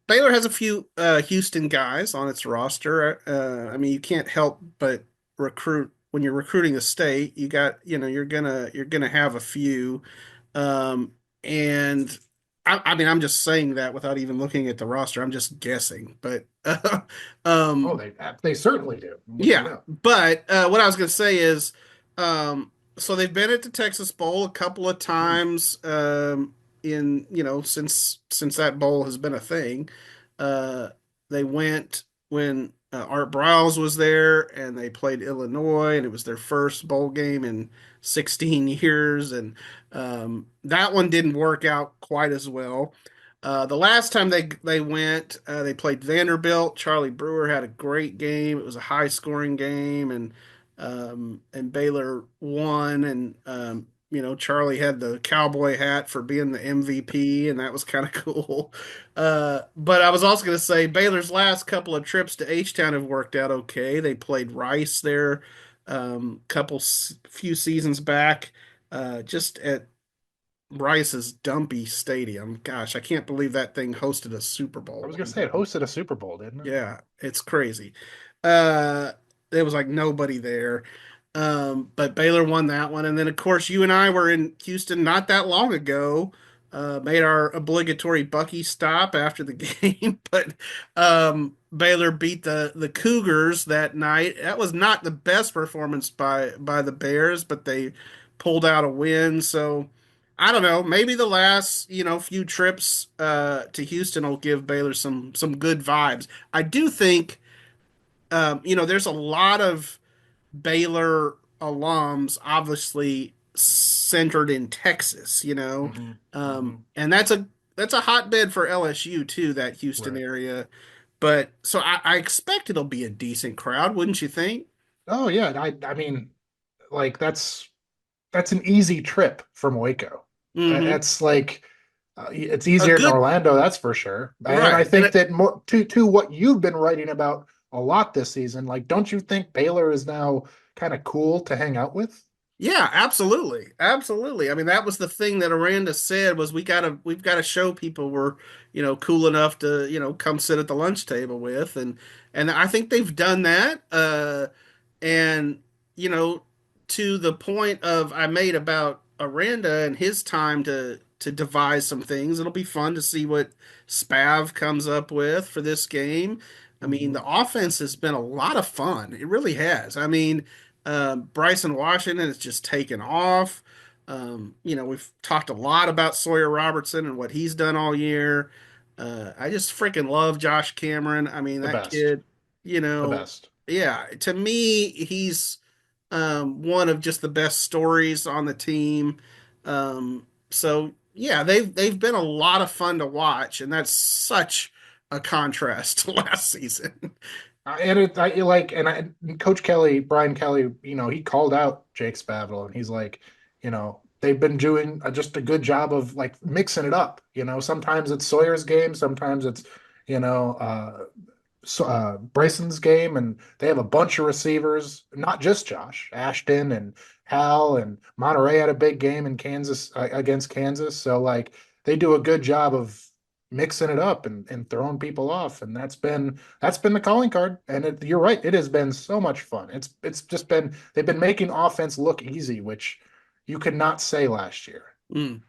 Baylor has a few Houston guys on its roster. I mean, you can't help but recruit when you're recruiting the state. You got, you're gonna have a few. And I mean, I'm just saying that without even looking at the roster. I'm just guessing, but Oh, um, they certainly do. I'm looking it yeah. up. But what I was gonna say is, so they've been at the Texas Bowl a couple of Mm. times, in since that bowl has been a thing. Uh, they went when Art Briles was there, and they played Illinois, and it was their first bowl game in 16 years, and that one didn't work out quite as well. The last time they went, they played Vanderbilt. Charlie Brewer had a great game. It was a high scoring game, and Baylor won. And Charlie had the cowboy hat for being the MVP, and that was kind of cool. But I was also going to say Baylor's last couple of trips to H Town have worked out okay. They played Rice there, few seasons back, just at Rice's dumpy stadium. Gosh, I can't believe that thing hosted a Super I Bowl was gonna one say it time. hosted a Super Bowl, didn't it? Yeah, it's crazy. Uh, there was like nobody there. But Baylor won that one. And then, of course, you and I were in Houston not that long ago, made our obligatory Bucky stop after the game. But Baylor beat the Cougars that night. That was not the best performance by the Bears, but they pulled out a win. So I don't know. Maybe the last few trips to Houston will give Baylor some good vibes. I do think there's a lot of Baylor alums obviously centered in Texas, Hmm. Hmm. and that's a hotbed for LSU too, that Houston Right. area. But so I expect it'll be a decent crowd, wouldn't you think? Oh yeah. I mean, like that's an easy trip from Waco. Hmm. It's like it's A easier than good Orlando, that's for sure. And I right, and think that more to what you've been writing about a lot this season, like don't you think Baylor is now kind of cool to hang out with? yeah, absolutely. Absolutely. I mean, that was the thing that Aranda said was we've got to show people we're, cool enough to, come sit at the lunch table with, and I think they've done that. And you know, to the point of I made about Aranda and his time to devise some things, it'll be fun to see what Spav comes up with for this game. I mean, Hmm. the offense has been a lot of fun. It really has. I mean, Bryson Washington has just taken off. We've talked a lot about Sawyer Robertson and what he's done all year. I just freaking love Josh Cameron. I mean, The that best. kid, you The know, best. yeah, to me, he's one of just the best stories on the team. So yeah, they've been a lot of fun to watch, and that's such a contrast to last season. And it, I like, and I, Coach Kelly, Brian Kelly, he called out Jake Spavital, and he's like, they've been doing just a good job of like mixing it up. Sometimes it's Sawyer's game, sometimes it's, you know, Bryson's game, and they have a bunch of receivers, not just Josh, Ashton and Hal and Monterey had a big game in Kansas against Kansas. So like they do a good job of mixing it up and throwing people off, and that's been the calling card. And you're right, it has been so much fun. It's just been they've been making offense look easy, which you could not say last year. Mm.